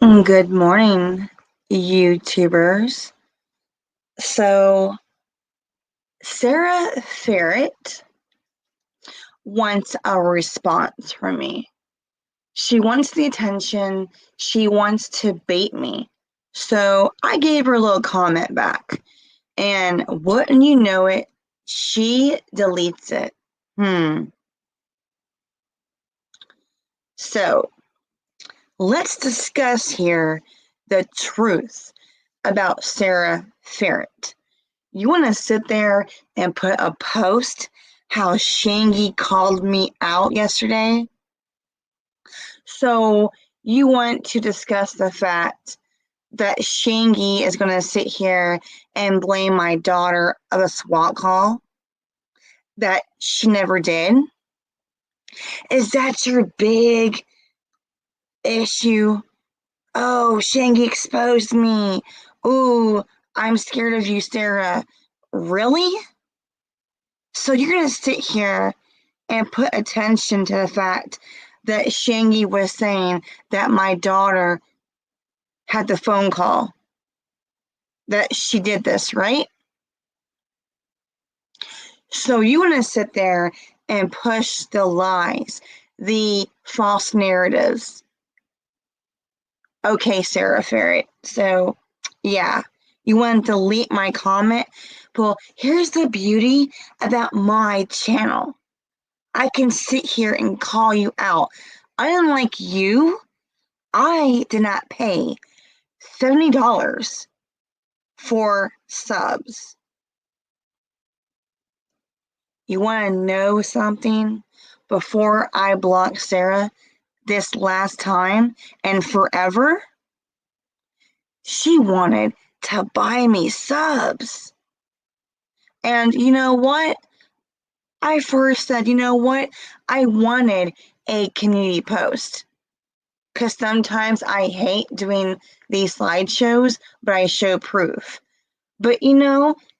Good morning, YouTubers. So, Sarah Ferrett wants a response from me. She wants the attention. She wants to bait me. So, I gave her a little comment back. And wouldn't you know it, she deletes it. So, let's discuss here the truth about Sarah Ferrett. You want to sit there and put a post how Shangy called me out yesterday? So you want to discuss the fact that Shangy is going to sit here and blame my daughter of a SWAT call that she never did? Is that your big issue? Oh, Shangy exposed me. Ooh, I'm scared of you, Sarah. Really? So you're going to sit here and put attention to the fact that Shangy was saying that my daughter had the phone call, that she did this, right? So you want to sit there and push the lies, the false narratives. Okay, Sarah Ferrett. So, yeah, you want to delete my comment? Well, here's the beauty about my channel. I can sit here and call you out. Unlike you, I did not pay $70 for subs. You want to know something? Before I blocked Sarah this last time and forever, she wanted to buy me subs. And you know what? I first said, you know what? I wanted a community post. Because sometimes I hate doing these slideshows, but I show proof. But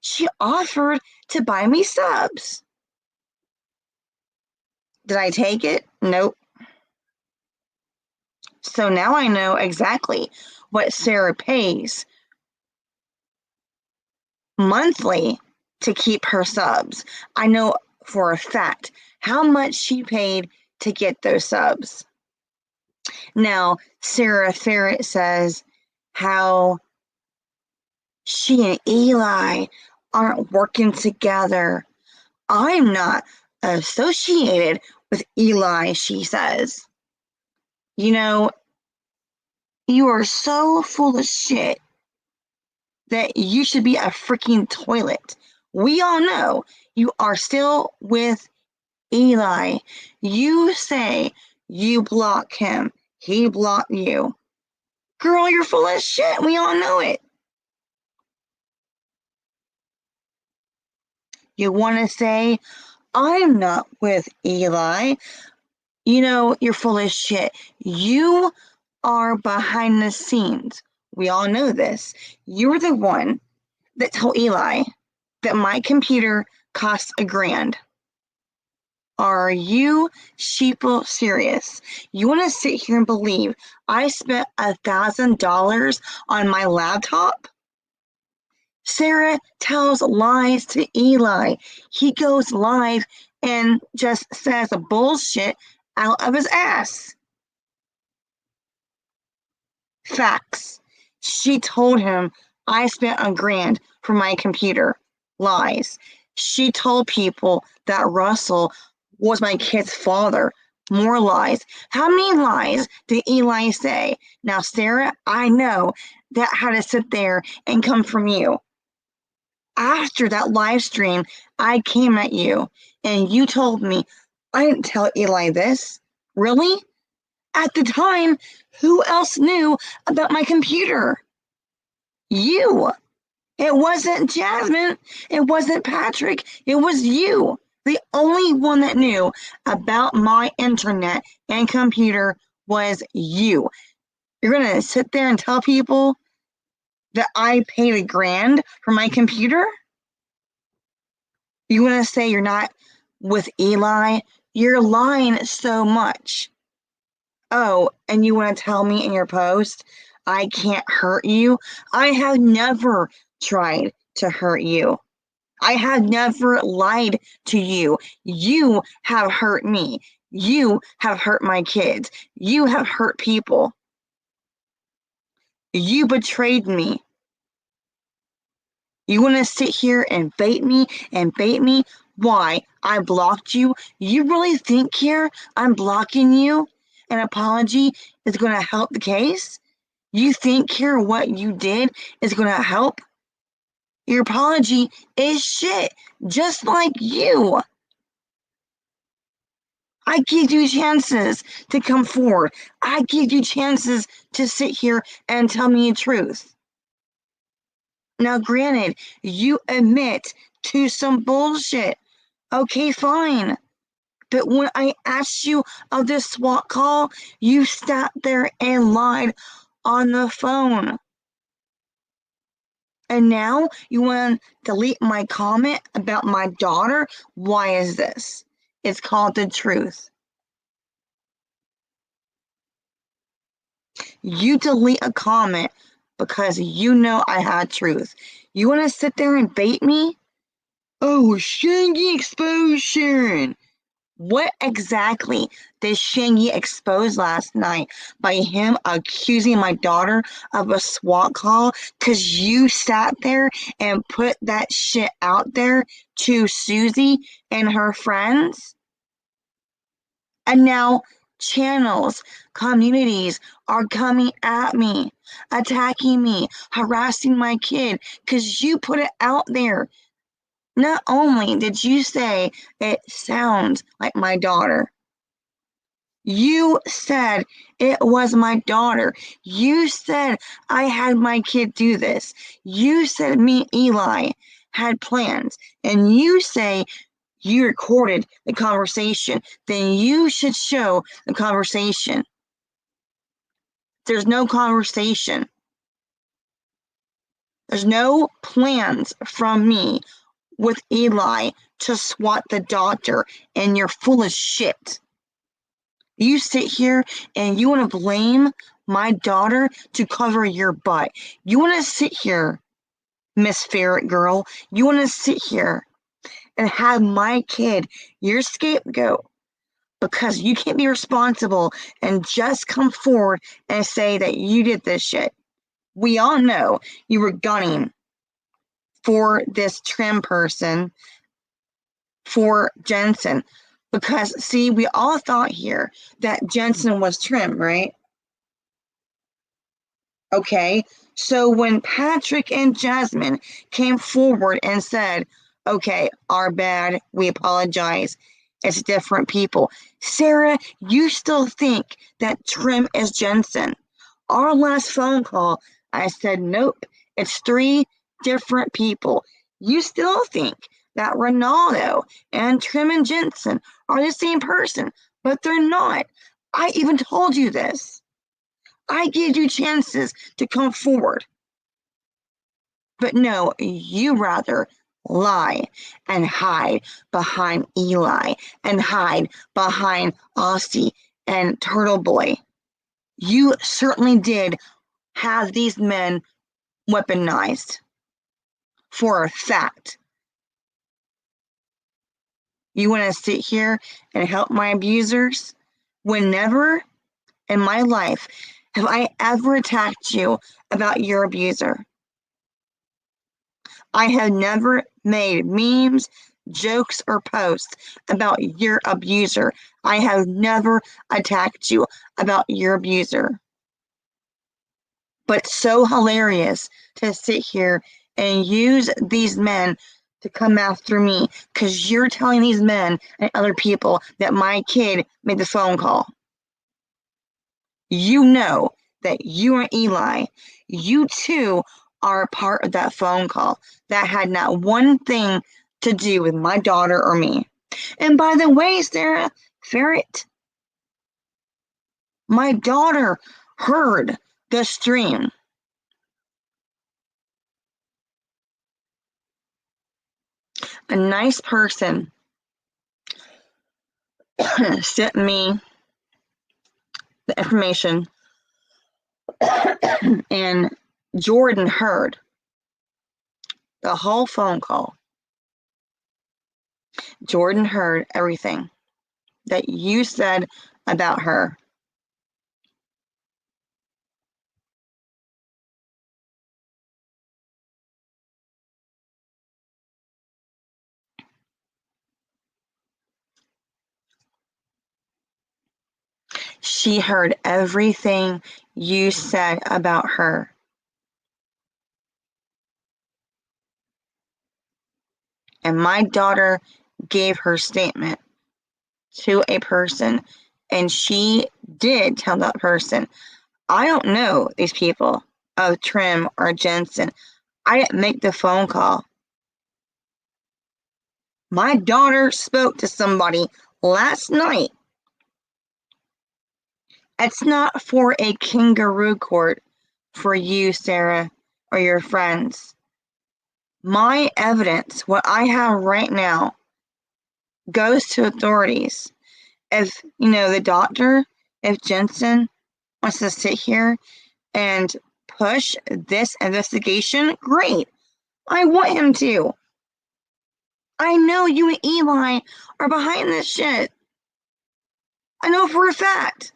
she offered to buy me subs. Did I take it? Nope. So now I know exactly what Sarah pays monthly to keep her subs. I know for a fact how much she paid to get those subs. Now, Sarah Ferrett says how she and Eli aren't working together. I'm not associated with Eli, she says. You are so full of shit that you should be a freaking toilet. We all know you are still with Eli. You say you block him, he blocked you. Girl, you're full of shit. We all know it. You want to say, I'm not with Eli. You're full of shit. You are behind the scenes. We all know this. You're the one that told Eli that my computer costs $1,000. Are you sheeple serious? You want to sit here and believe I spent $1,000 on my laptop? Sarah tells lies to Eli. He goes live and just says bullshit out of his ass. Facts. She told him I spent $1,000 for my computer. Lies. She told people that Russell was my kid's father. More lies. How many lies did Eli say? Now, Sarah, I know that had to sit there and come from you. After that live stream, I came at you and you told me, I didn't tell Eli this. Really? At the time, who else knew about my computer? You. It wasn't Jasmine. It wasn't Patrick. It was you. The only one that knew about my internet and computer was you. You're going to sit there and tell people that I paid $1,000 for my computer? You want to say you're not with Eli? You're lying so much. Oh, and you want to tell me in your post, I can't hurt you. I have never tried to hurt you. I have never lied to you. You have hurt me. You have hurt my kids. You have hurt people. You betrayed me. You want to sit here and bait me and bait me? Why? I blocked you? You really think here I'm blocking you? An apology is going to help the case? You think here what you did is going to help? Your apology is shit, just like you. I give you chances to come forward. I give you chances to sit here and tell me the truth. Now, granted, you admit to some bullshit. Okay, fine. But when I asked you of this SWAT call, you sat there and lied on the phone. And now you want to delete my comment about my daughter? Why is this? It's called the truth. You delete a comment because you know I had truth. You want to sit there and bait me? Oh, Shangy exposed Sharon. What exactly did Shangy expose last night by him accusing my daughter of a SWAT call? Because you sat there and put that shit out there to Susie and her friends? And now channels, communities are coming at me, attacking me, harassing my kid because you put it out there. Not only did you say it sounds like my daughter, you said it was my daughter. You said I had my kid do this. You said me and Eli had plans. And you say you recorded the conversation. Then you should show the conversation. There's no conversation. There's no plans from me with Eli to swat the doctor, and you're full of shit. You sit here and you want to blame my daughter to cover your butt. You want to sit here, Miss Ferrett girl. You want to sit here and have my kid your scapegoat because you can't be responsible and just come forward and say that you did this shit. We all know you were gunning for this trim person, for Jensen. Because, see, we all thought here that Jensen was trim, right? Okay, so when Patrick and Jasmine came forward and said, okay, our bad, we apologize, it's different people. Sara, you still think that trim is Jensen. Our last phone call, I said, nope, it's 3 different people. You still think that Ronaldo and Trim and Jensen are the same person, but they're not. I even told you this. I gave you chances to come forward. But no, you rather lie and hide behind Eli and hide behind Aussie and Turtle Boy. You certainly did have these men weaponized for a fact. You want to sit here and help my abusers? Whenever in my life have I ever attacked you about your abuser? I have never made memes, jokes, or posts about your abuser. I have never attacked you about your abuser. But so hilarious to sit here and use these men to come after me because you're telling these men and other people that my kid made the phone call. You know that you and Eli, you too are a part of that phone call that had not one thing to do with my daughter or me. And by the way, Sara, Ferrett, my daughter heard the stream. A nice person sent me the information And Jordan heard the whole phone call. Jordan heard everything that you said about her. She heard everything you said about her. And my daughter gave her statement to a person, and she did tell that person, I don't know these people of Trim or Jensen. I didn't make the phone call. My daughter spoke to somebody last night. It's not for a kangaroo court for you, Sara, or your friends. My evidence, what I have right now, goes to authorities. If, the doctor, if Jensen wants to sit here and push this investigation, great. I want him to. I know you and Eli are behind this shit. I know for a fact.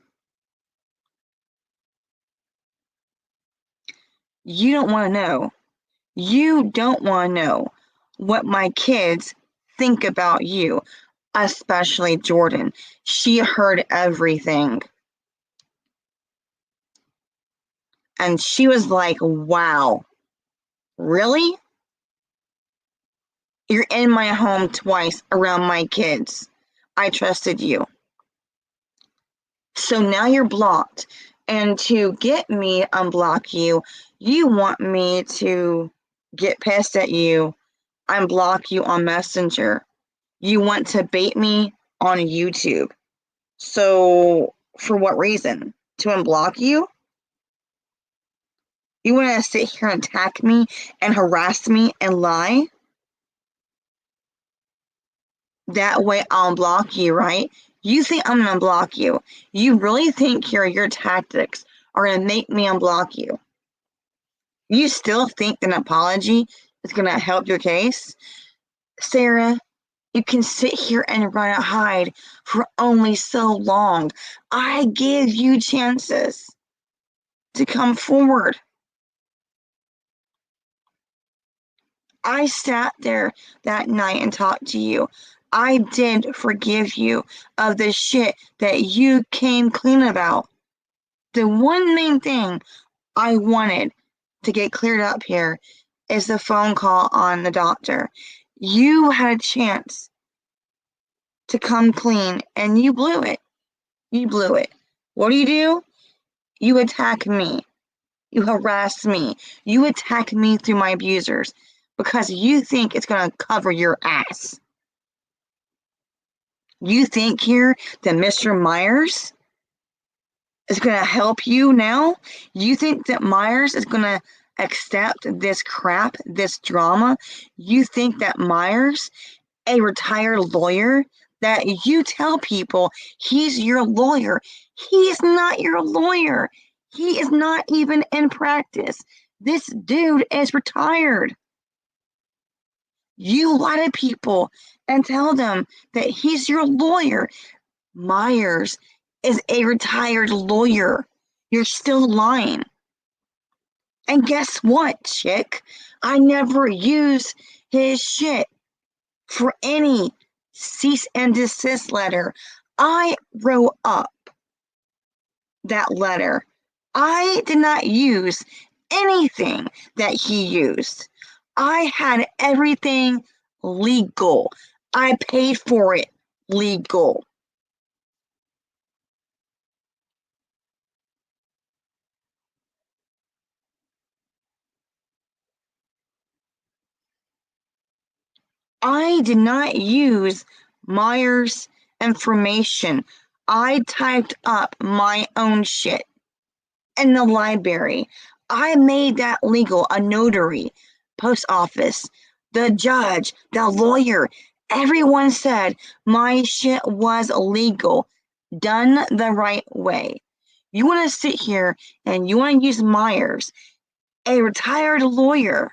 You don't want to know. You don't want to know what my kids think about you, especially Jordan. She heard everything. And she was like, wow, really? You're in my home twice around my kids. I trusted you. So now you're blocked. And to get me unblock you, you want me to get pissed at you, unblock you on Messenger. You want to bait me on YouTube. So for what reason? To unblock you? You want to sit here and attack me and harass me and lie? That way I'll unblock you, right? You think I'm going to unblock you. You really think your tactics are going to make me unblock you. You still think an apology is going to help your case? Sara, you can sit here and run and hide for only so long. I give you chances to come forward. I sat there that night and talked to you. I did forgive you of the shit that you came clean about. The one main thing I wanted to get cleared up here is the phone call on the doctor. You had a chance to come clean and you blew it. You blew it. What do? You attack me. You harass me. You attack me through my abusers because you think it's going to cover your ass. You think here that Mr. Myers is going to help you now? You think that Myers is going to accept this crap, this drama? You think that Myers, a retired lawyer, that you tell people he's your lawyer? He's not your lawyer. He is not even in practice. This dude is retired. You lie to people and tell them that he's your lawyer. Myers is a retired lawyer. You're still lying. And guess what, chick? I never use his shit for any cease and desist letter. I wrote up that letter. I did not use anything that he used. I had everything legal. I paid for it legal. I did not use Myers' information. I typed up my own shit in the library. I made that legal, a notary, post office, the judge, the lawyer. Everyone said my shit was legal, done the right way. You want to sit here and you want to use Myers, a retired lawyer.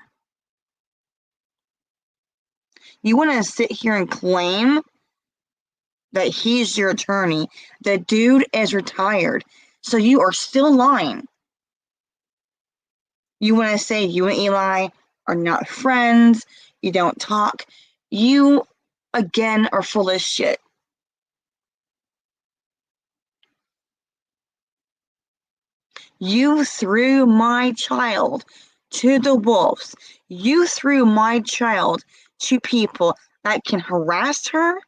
You want to sit here and claim that he's your attorney. The dude is retired, so you are still lying. You want to say you and Eli are not friends, you don't talk. You, again, are full of shit. You threw my child to the wolves. You threw my child to people that can harass her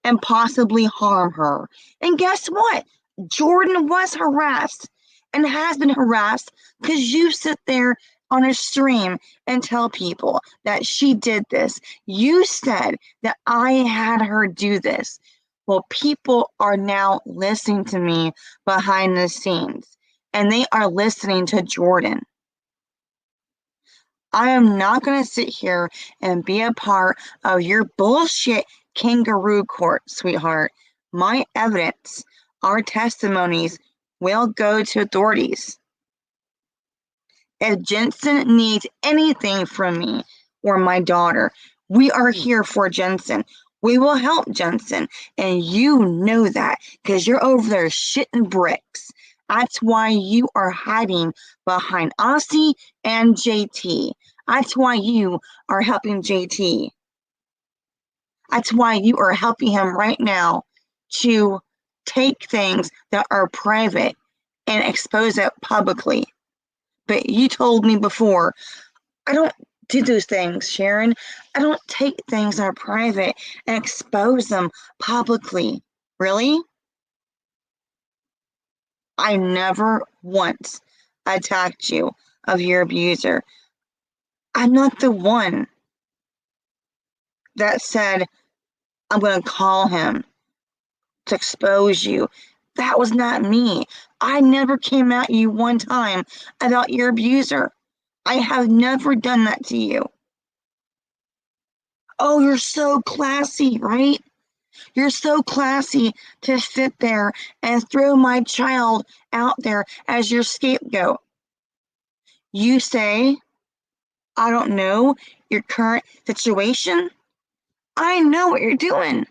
and possibly harm her. And guess what? Jordan was harassed and has been harassed because you sit there on a stream and tell people that she did this. You said that I had her do this. Well, people are now listening to me behind the scenes, and they are listening to Jordan. I am not going to sit here and be a part of your bullshit kangaroo court, sweetheart. My evidence, our testimonies, will go to authorities. If Jensen needs anything from me or my daughter, we are here for Jensen. We will help Jensen, and you know that because you're over there shitting bricks. That's why you are hiding behind Aussie and JT. That's why you are helping JT. That's why you are helping him right now to take things that are private and expose it publicly. But you told me before, I don't do those things, Sharon. I don't take things that are private and expose them publicly. Really? I never once attacked you of your abuser. I'm not the one that said, I'm going to call him to expose you. That was not me. I never came at you one time about your abuser. I have never done that to you. Oh, you're so classy, right? You're so classy to sit there and throw my child out there as your scapegoat. You say, I don't know your current situation. I know what you're doing.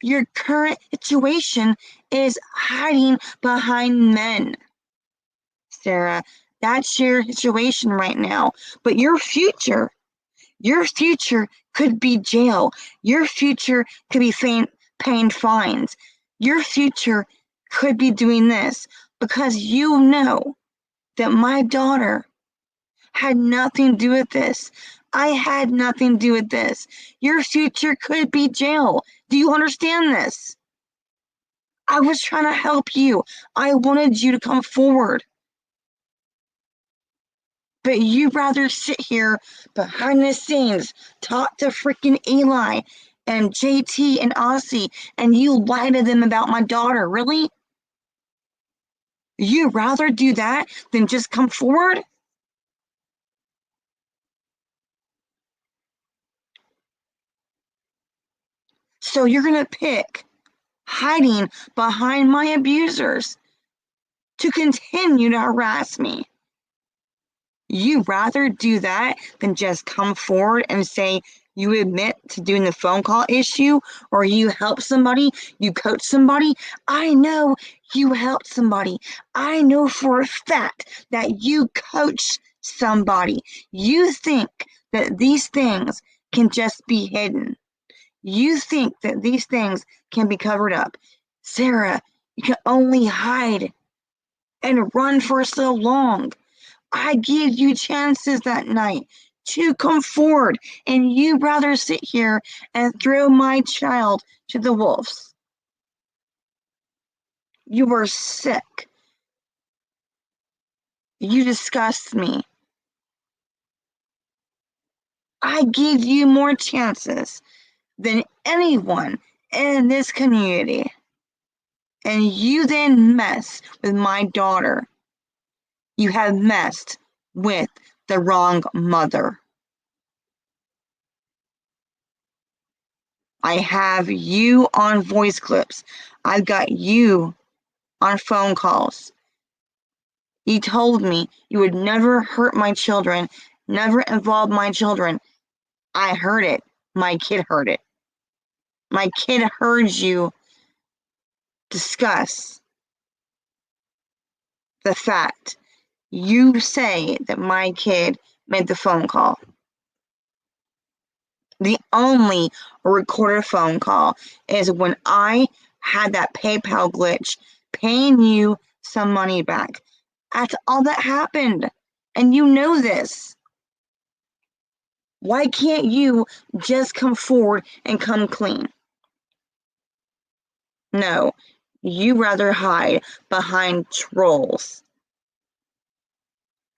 Your current situation is hiding behind men. Sara, that's your situation right now. But your future could be jail. Your future could be paying fines. Your future could be doing this because you know that my daughter had nothing to do with this. I had nothing to do with this. Your future could be jail. Do you understand this? I was trying to help you. I wanted you to come forward. But you'd rather sit here behind the scenes, talk to freaking Eli and JT and Aussie, and you lie to them about my daughter. Really? You'd rather do that than just come forward? So you're going to pick hiding behind my abusers to continue to harass me. You'd rather do that than just come forward and say you admit to doing the phone call issue, or you help somebody, you coach somebody. I know you helped somebody. I know for a fact that you coached somebody. You think that these things can just be hidden. You think that these things can be covered up. Sara, you can only hide and run for so long. I gave you chances that night to come forward, and you'd rather sit here and throw my child to the wolves. You were sick. You disgust me. I gave you more chances than anyone in this community, and you then mess with my daughter. You have messed with the wrong mother. I have you on voice clips. I've got you on phone calls. You told me you would never hurt my children, never involve my children. I heard it. My kid heard it. My kid heard you discuss the fact you say that my kid made the phone call. The only recorded phone call is when I had that PayPal glitch paying you some money back. That's all that happened. And you know this. Why can't you just come forward and come clean? No, you rather hide behind trolls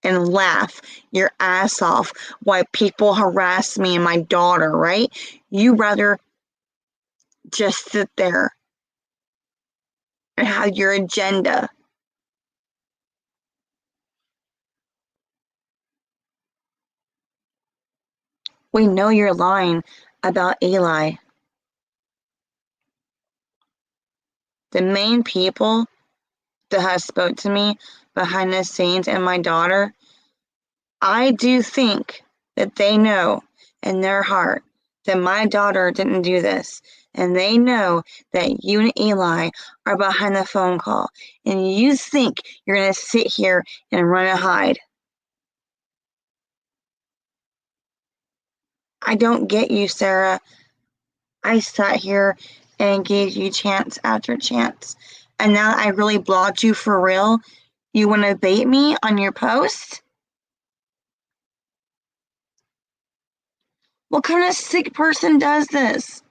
and laugh your ass off while people harass me and my daughter, right? You rather just sit there and have your agenda. We know you're lying about Eli. The main people that have spoke to me behind the scenes and my daughter, I do think that they know in their heart that my daughter didn't do this. And they know that you and Eli are behind the phone call. And you think you're going to sit here and run and hide. I don't get you, Sara. I sat here and gave you chance after chance. And now I really blocked you for real. You want to bait me on your post? What kind of sick person does this?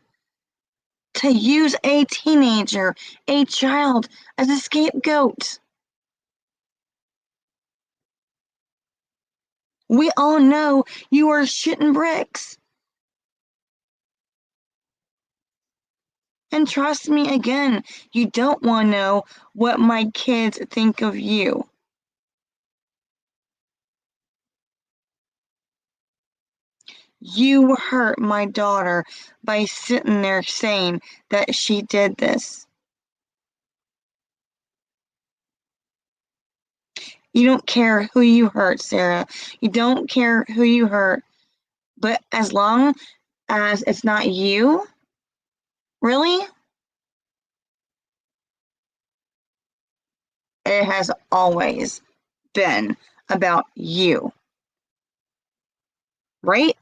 To use a teenager, a child, as a scapegoat. We all know you are shitting bricks. And trust me again, you don't want to know what my kids think of you. You hurt my daughter by sitting there saying that she did this. You don't care who you hurt, Sara. You don't care who you hurt. But as long as it's not you, really, it has always been about you. Right?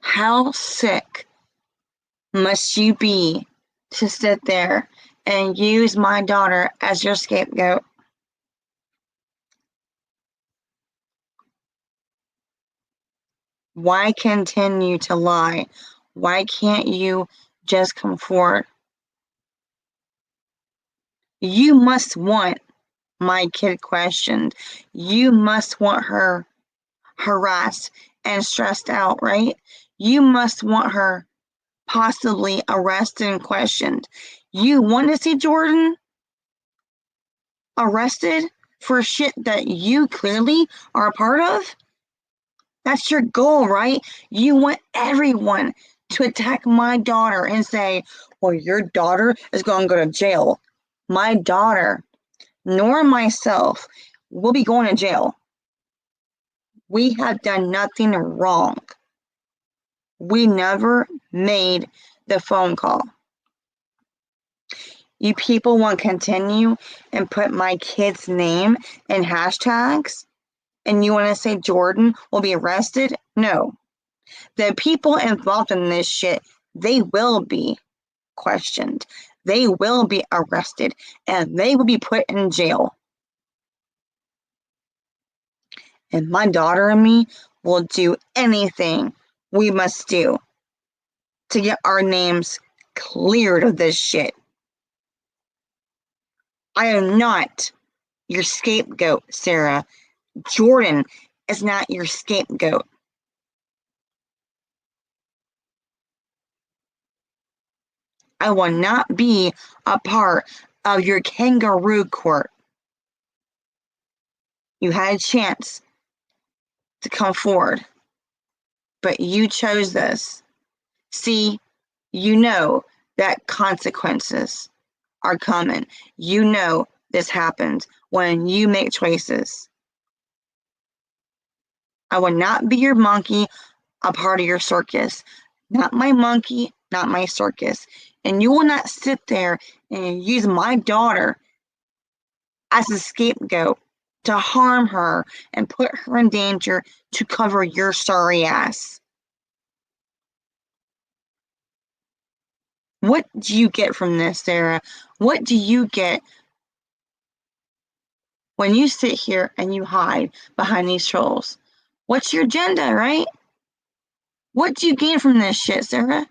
How sick must you be to sit there and use my daughter as your scapegoat? Why continue to lie? Why can't you just come forward? You must want my kid questioned. You must want her harassed and stressed out, right? You must want her possibly arrested and questioned. You want to see Jordan arrested for shit that you clearly are a part of? That's your goal, right? You want everyone to attack my daughter and say, well, your daughter is going to go to jail. My daughter, nor myself, will be going to jail. We have done nothing wrong. We never made the phone call. You people want to continue and put my kid's name in hashtags? And you want to say Jordan will be arrested? No. The people involved in this shit, they will be questioned. They will be arrested. And they will be put in jail. And my daughter and me will do anything we must do to get our names cleared of this shit. I am not your scapegoat, Sara. Jordan is not your scapegoat. I will not be a part of your kangaroo court. You had a chance to come forward, but you chose this. See, you know that consequences are coming. You know this happens when you make choices. I will not be your monkey, a part of your circus. Not my monkey, not my circus. And you will not sit there and use my daughter as a scapegoat to harm her and put her in danger to cover your sorry ass. What do you get from this, Sara? What do you get when you sit here and you hide behind these trolls? What's your agenda, right? What do you gain from this shit, Sara?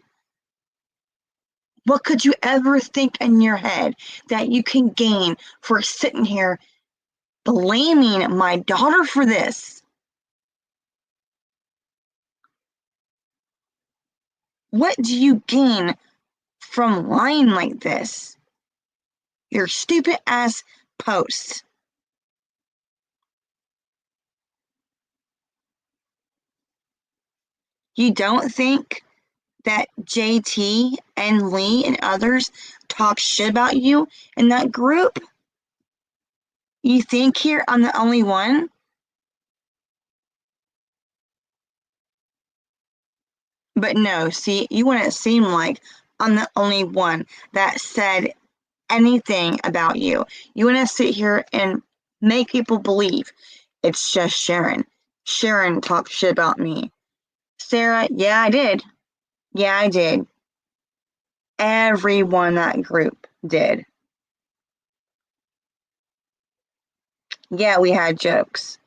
What could you ever think in your head that you can gain for sitting here blaming my daughter for this? What do you gain from lying like this? Your stupid ass posts. You don't think that JT and Lee and others talk shit about you in that group? You think here I'm the only one? But no, see, you want it to seem like I'm the only one that said anything about you. You want to sit here and make people believe it's just Sharon. Sharon talked shit about me. Sara, yeah, I did. Yeah, I did. Everyone in that group did. Yeah, we had jokes.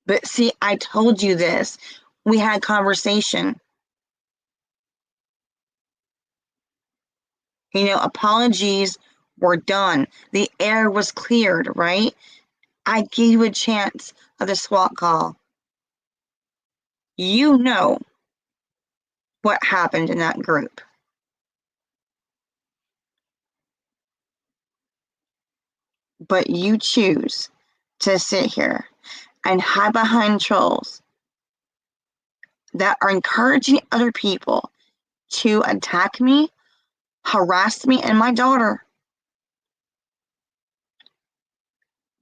But see, I told you this. We had conversation. Apologies were done. The air was cleared, right? I gave you a chance of the SWAT call. You know what happened in that group. But you choose to sit here and hide behind trolls that are encouraging other people to attack me, harass me, and my daughter.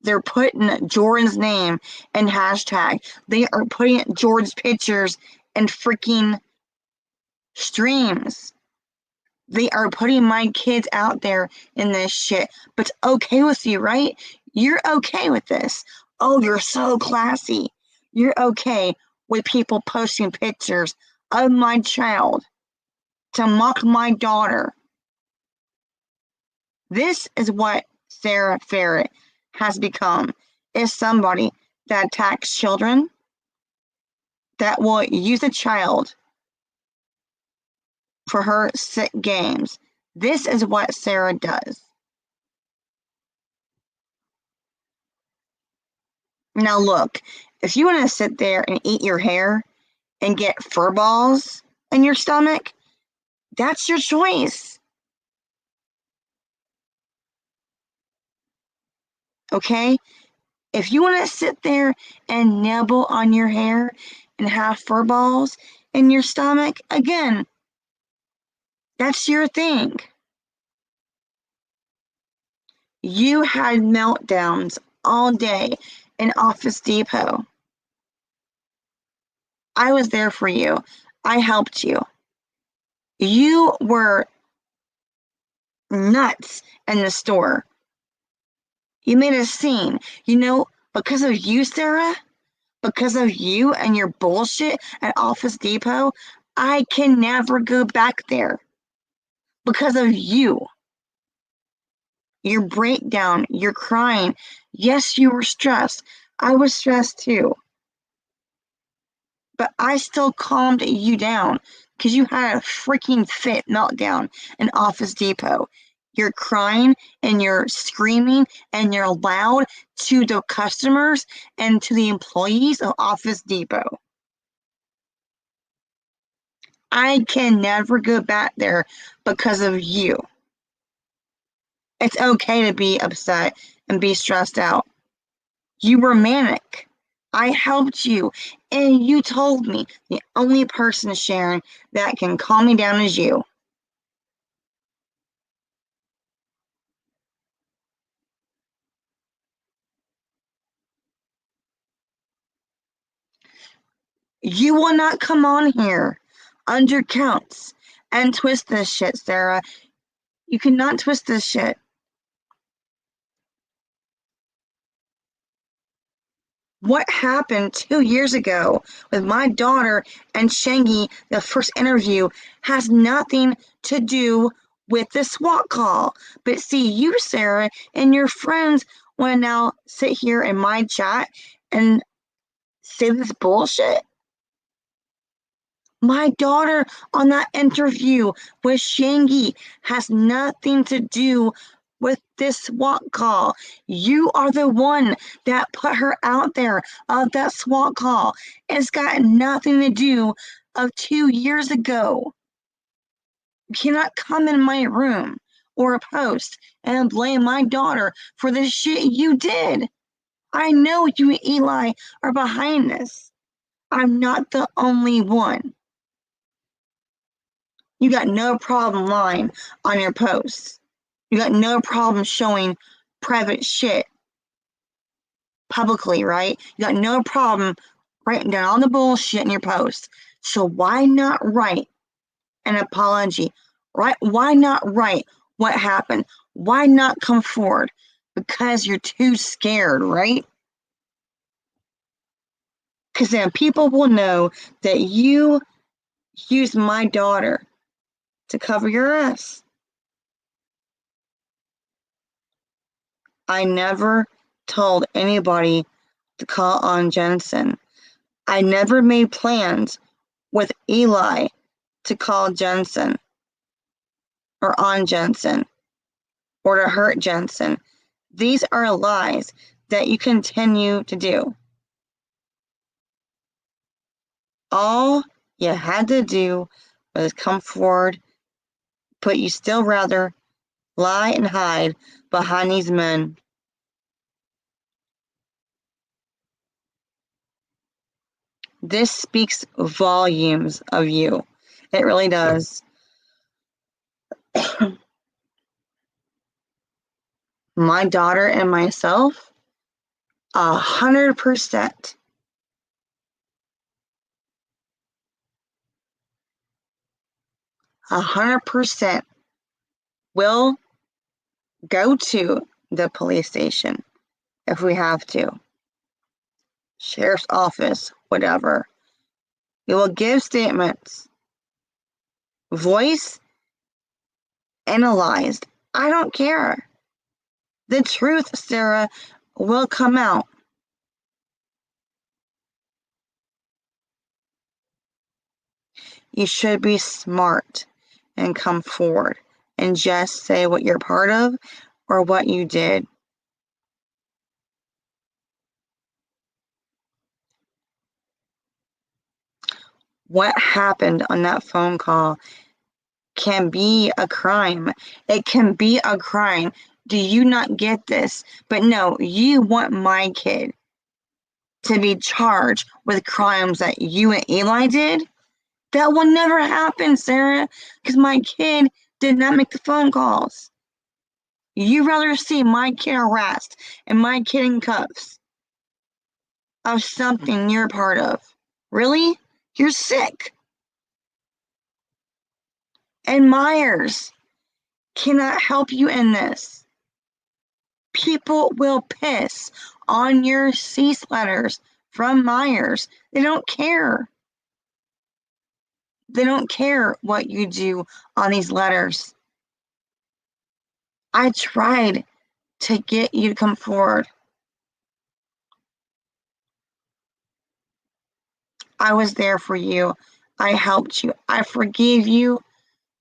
They're putting Jordan's name and hashtag. They are putting Jordan's pictures and freaking streams. They are putting my kids out there in this shit. But it's okay with you, right? You're okay with this. Oh, you're so classy. You're okay with people posting pictures of my child to mock my daughter. This is what Sarah Ferrett has become, is somebody that attacks children, that will use a child for her sick games. This is what Sara does. Now look, if you want to sit there and eat your hair and get fur balls in your stomach, that's your choice. Okay? If you want to sit there and nibble on your hair and have fur balls in your stomach, again, that's your thing. You had meltdowns all day in Office Depot. I was there for you. I helped you. You were nuts in the store. You made a scene. Because of you, Sara, because of you and your bullshit at Office Depot, I can never go back there. Because of you. Your breakdown, your crying. Yes, you were stressed. I was stressed too. But I still calmed you down because you had a freaking fit meltdown in Office Depot. You're crying and you're screaming and you're loud to the customers and to the employees of Office Depot. I can never go back there because of you. It's okay to be upset and be stressed out. You were manic. I helped you, and you told me the only person, Sharon, that can calm me down is you. You will not come on here under counts and twist this shit, Sara. You cannot twist this shit. What happened 2 years ago with my daughter and Shangy, the first interview, has nothing to do with the SWAT call. But see, you, Sara, and your friends want to now sit here in my chat and say this bullshit. My daughter on that interview with Shangy has nothing to do with this SWAT call. You are the one that put her out there of that SWAT call. It's got nothing to do of 2 years ago. You cannot come in my room or a post and blame my daughter for the shit you did. I know you and Eli are behind this. I'm not the only one. You got no problem lying on your posts. You got no problem showing private shit publicly, right? You got no problem writing down all the bullshit in your posts. So why not write an apology? Right? Why not write what happened? Why not come forward? Because you're too scared, right? Because then people will know that you used my daughter to cover your ass. I never told anybody to call on Jensen. I never made plans with Eli to call Jensen or on Jensen or to hurt Jensen. These are lies that you continue to do. All you had to do was come forward, but you still rather lie and hide behind these men. This speaks volumes of you. It really does. My daughter and myself, 100%. 100% will go to the police station if we have to. Sheriff's office, whatever. We will give statements. Voice analyzed. I don't care. The truth, Sara, will come out. You should be smart and come forward and just say what you're part of or what you did. What happened on that phone call can be a crime. It can be a crime. Do you not get this? But no, you want my kid to be charged with crimes that you and Eli did? That will never happen, Sara, because my kid did not make the phone calls. You rather see my kid harassed and my kid in cuffs of something you're part of. Really? You're sick. And Myers cannot help you in this. People will piss on your cease letters from Myers. They don't care. They don't care what you do on these letters. I tried to get you to come forward. I was there for you. I helped you. I forgave you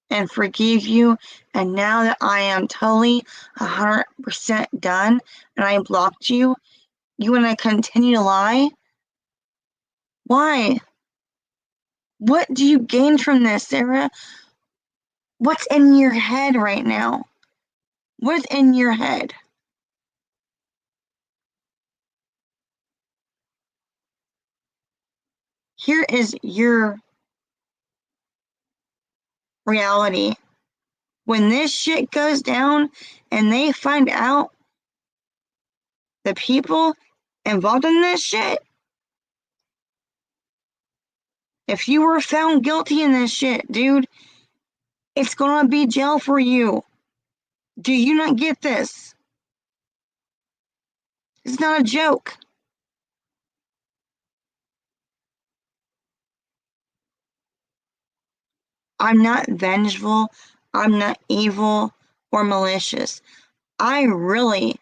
and forgive you. And now that I am totally 100% done and I blocked you, you want to continue to lie? Why? What do you gain from this, Sara? What's in your head right now? What's in your head? Here is your reality. When this shit goes down and they find out the people involved in this shit, if you were found guilty in this shit, dude, it's gonna be jail for you. Do you not get this? It's not a joke. I'm not vengeful. I'm not evil or malicious. I really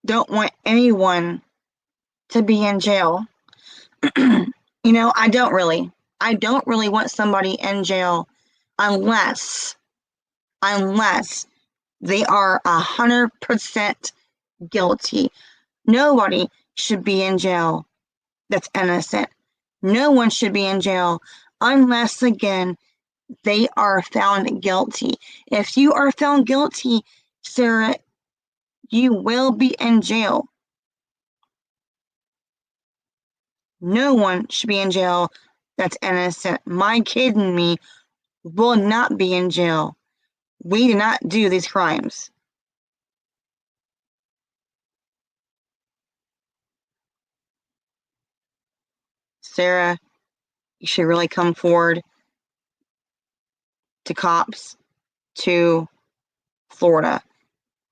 don't want anyone to be in jail. I don't really. I don't really want somebody in jail unless they are 100% guilty. Nobody should be in jail that's innocent. No one should be in jail unless, again, they are found guilty. If you are found guilty, Sara, you will be in jail. No one should be in jail that's innocent. My kid and me will not be in jail. We did not do these crimes. Sara, you should really come forward to cops, to Florida.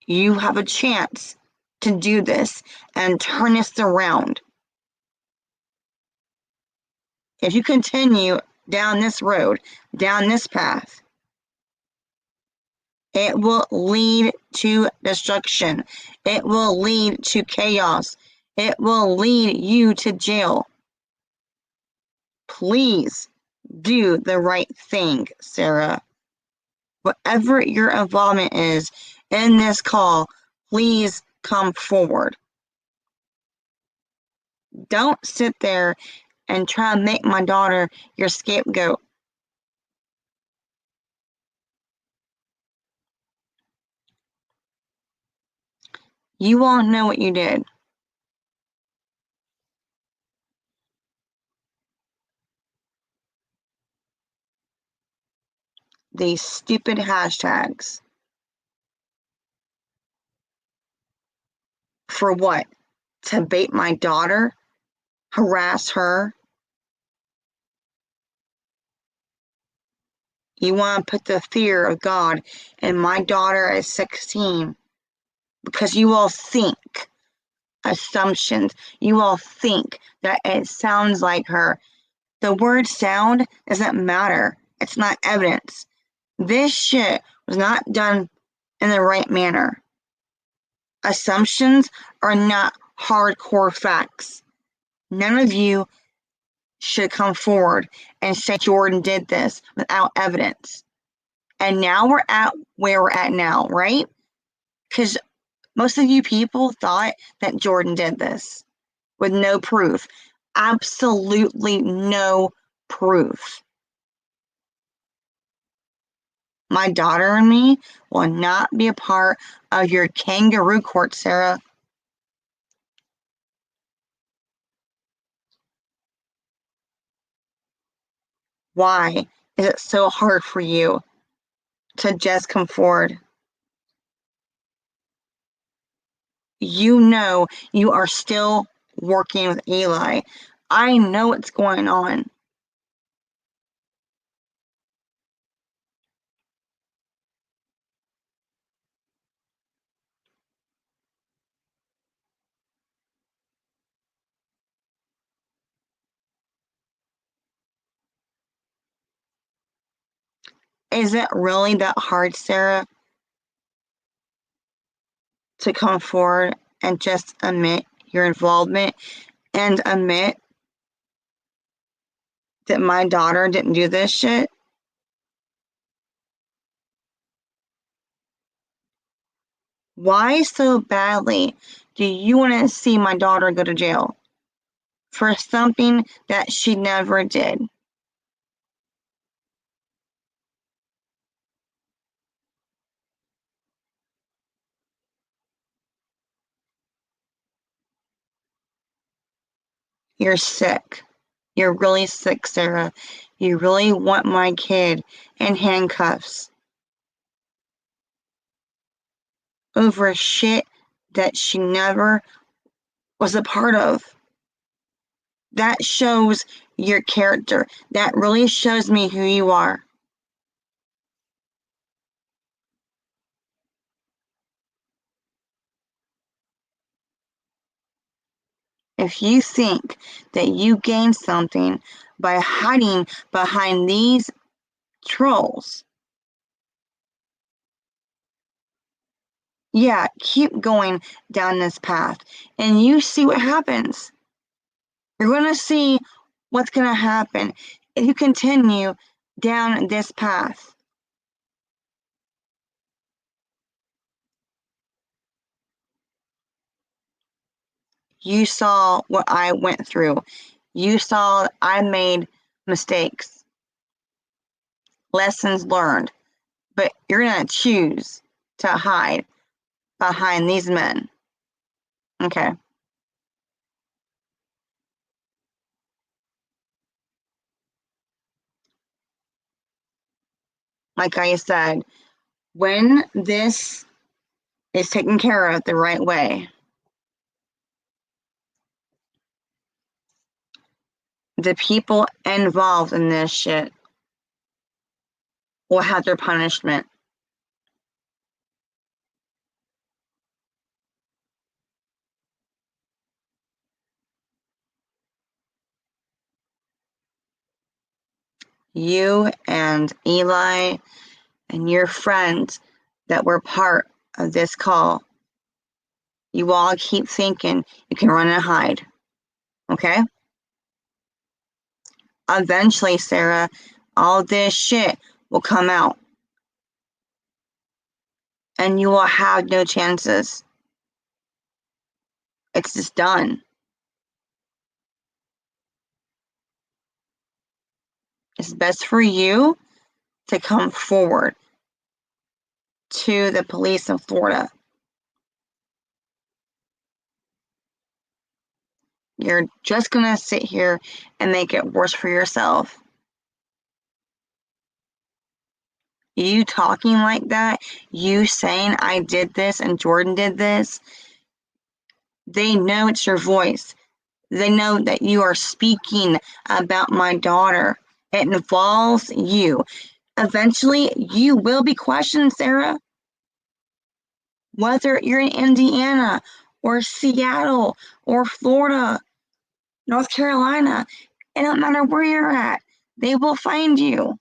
You have a chance to do this and turn this around. If you continue down this road, down this path, it will lead to destruction. It will lead to chaos. It will lead you to jail. Please do the right thing, Sara. Whatever your involvement is in this call, please come forward. Don't sit there and try to make my daughter your scapegoat. You all know what you did. These stupid hashtags. For what? To bait my daughter? Harass her? You want to put the fear of God in my daughter at 16 because you all think assumptions. You all think that it sounds like her. The word sound doesn't matter. It's not evidence. This shit was not done in the right manner. Assumptions are not hardcore facts. None of you should come forward and say Jordan did this without evidence. And now we're at where we're at now, right? Because most of you people thought that Jordan did this with no proof. Absolutely no proof. My daughter and me will not be a part of your kangaroo court, Sara. Why is it so hard for you to just come forward? You know you are still working with Eli. I know what's going on. Is it really that hard, Sara, to come forward and just admit your involvement and admit that my daughter didn't do this shit? Why so badly do you want to see my daughter go to jail? for something that she never did. You're sick. You're really sick, Sara. You really want my kid in handcuffs over shit that she never was a part of. That shows your character. That really shows me who you are. If you think that you gain something by hiding behind these trolls, yeah, keep going down this path and you see what happens. You're going to see what's going to happen if you continue down this path. You saw what I went through. You saw I made mistakes, lessons learned, but you're going to choose to hide behind these men. Okay. Like I said, when this is taken care of the right way, the people involved in this shit will have their punishment. You and Eli and your friends that were part of this call, you all keep thinking you can run and hide. Okay? Eventually, Sara, all this shit will come out. And you will have no chances. It's just done. It's best for you to come forward to the police in Florida. You're just going to sit here and make it worse for yourself. You talking like that, you saying I did this and Jordan did this, they know it's your voice. They know that you are speaking about my daughter. It involves you. Eventually, you will be questioned, Sara. Whether you're in Indiana or Seattle or Florida, North Carolina, it don't matter where you're at. They will find you.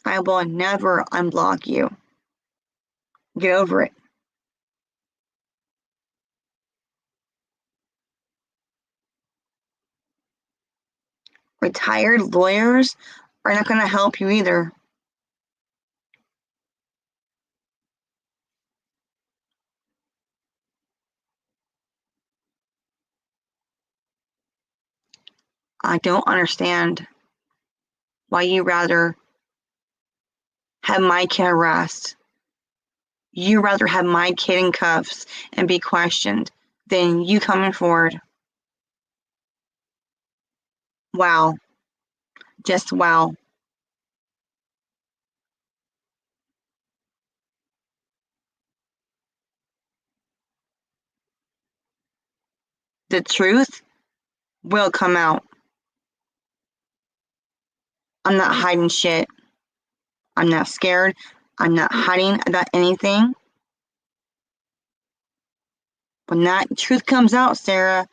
I will never unblock you. Get over it. Retired lawyers are not going to help you either. I don't understand why you rather have my kid harassed. You rather have my kid in cuffs and be questioned than you coming forward. Wow. Just wow. The truth will come out. I'm not hiding shit. I'm not scared. I'm not hiding about anything. When that truth comes out, Sara,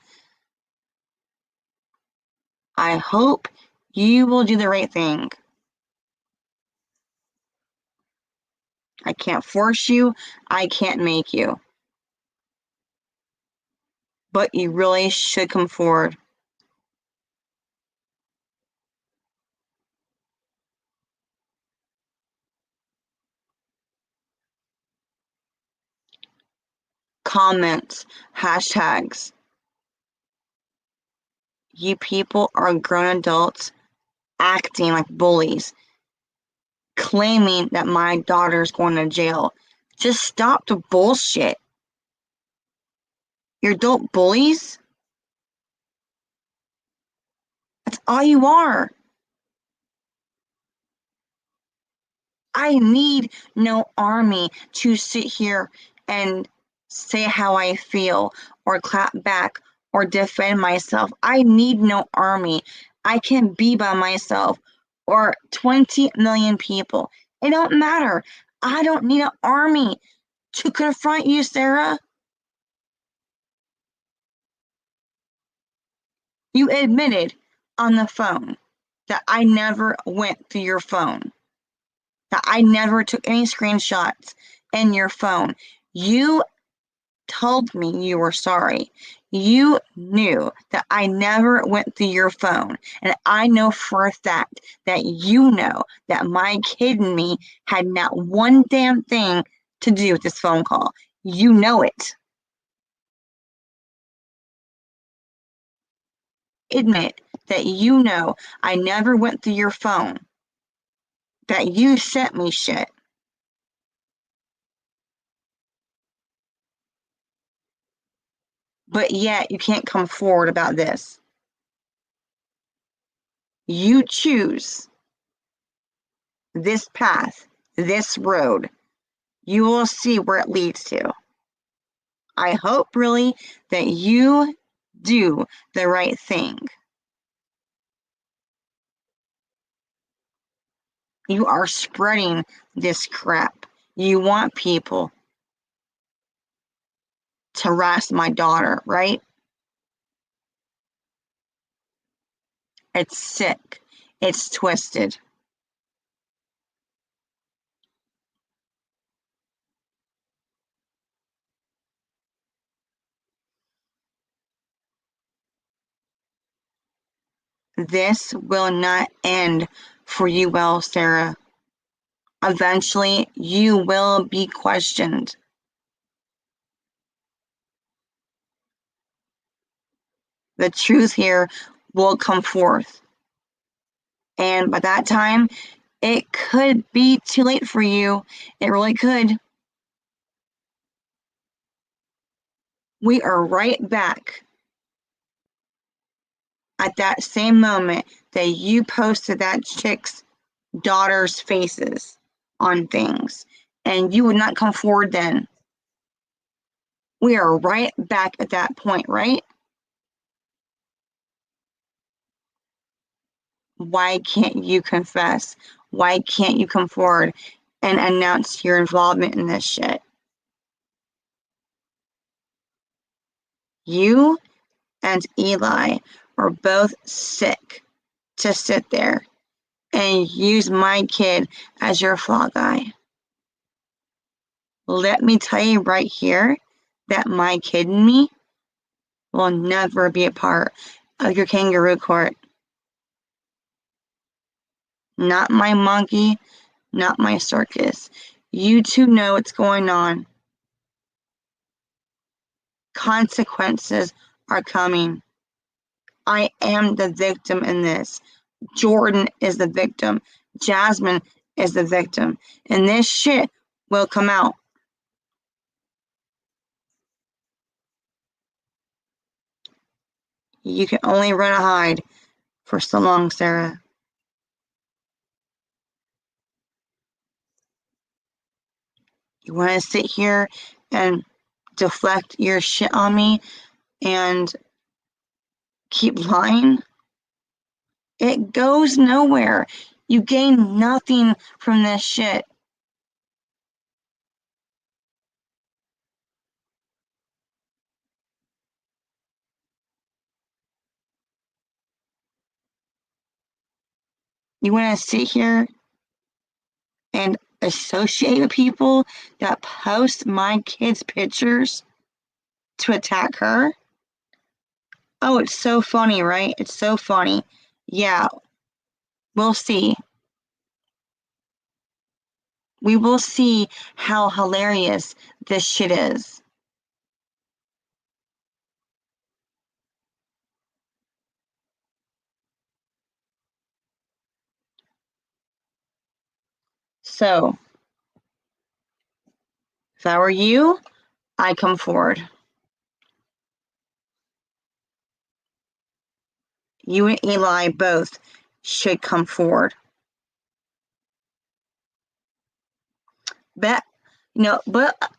I hope you will do the right thing. I can't force you. I can't make you. But you really should come forward. comments, hashtags. You people are grown adults acting like bullies, claiming that my daughter's going to jail. Just stop the bullshit. You're adult bullies? That's all you are. I need no army to sit here and say how I feel or clap back or defend myself. I need no army. I can be by myself or 20 million people. It don't matter. I don't need an army to confront you, Sara. You admitted on the phone that I never went through your phone, that I never took any screenshots in your phone. You told me you were sorry. You knew that I never went through your phone. And I know for a fact that you know that my kid and me had not one damn thing to do with this phone call. You know it. Admit that you know I never went through your phone, that you sent me shit. But yet you can't come forward about this. You choose this path, this road. You will see where it leads to. I hope really that you do the right thing. You are spreading this crap. You want people to harass my daughter, right? It's sick. It's twisted. This will not end for you well, Sara. Eventually, you will be questioned. The truth here will come forth. And by that time, it could be too late for you. It really could. We are right back at that same moment that you posted that chick's daughter's faces on things, and you would not come forward then. We are right back at that point, right? Why can't you confess? Why can't you come forward and announce your involvement in this shit? You and Eli are both sick to sit there and use my kid as your fall guy. Let me tell you right here that my kid and me will never be a part of your kangaroo court. Not my monkey, not my circus. You two know what's going on. Consequences are coming. I am the victim in this. Jordan is the victim. Jasmine is the victim. And this shit will come out. You can only run and hide for so long, Sara. You want to sit here and deflect your shit on me and keep lying? It goes nowhere. You gain nothing from this shit. You want to sit here and associate with people that post my kids' pictures to attack her? Oh, it's so funny, right? It's so funny. Yeah, we'll see. We will see how hilarious this shit is. So, if I were you, I'd come forward. You and Eli both should come forward. But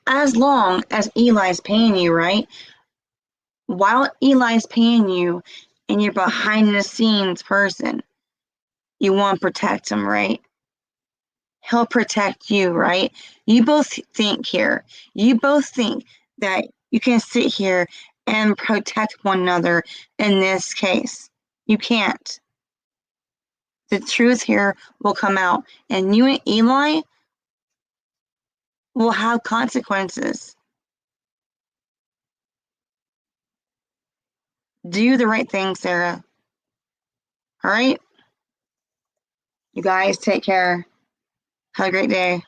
as long as Eli's paying you, right? While Eli's paying you and you're behind the scenes person, you want to protect him, right? He'll protect you, right? You both think here. You both think that you can sit here and protect one another in this case. You can't. The truth here will come out, and you and Eli will have consequences. Do the right thing, Sarah. All right? You guys take care. Have a great day.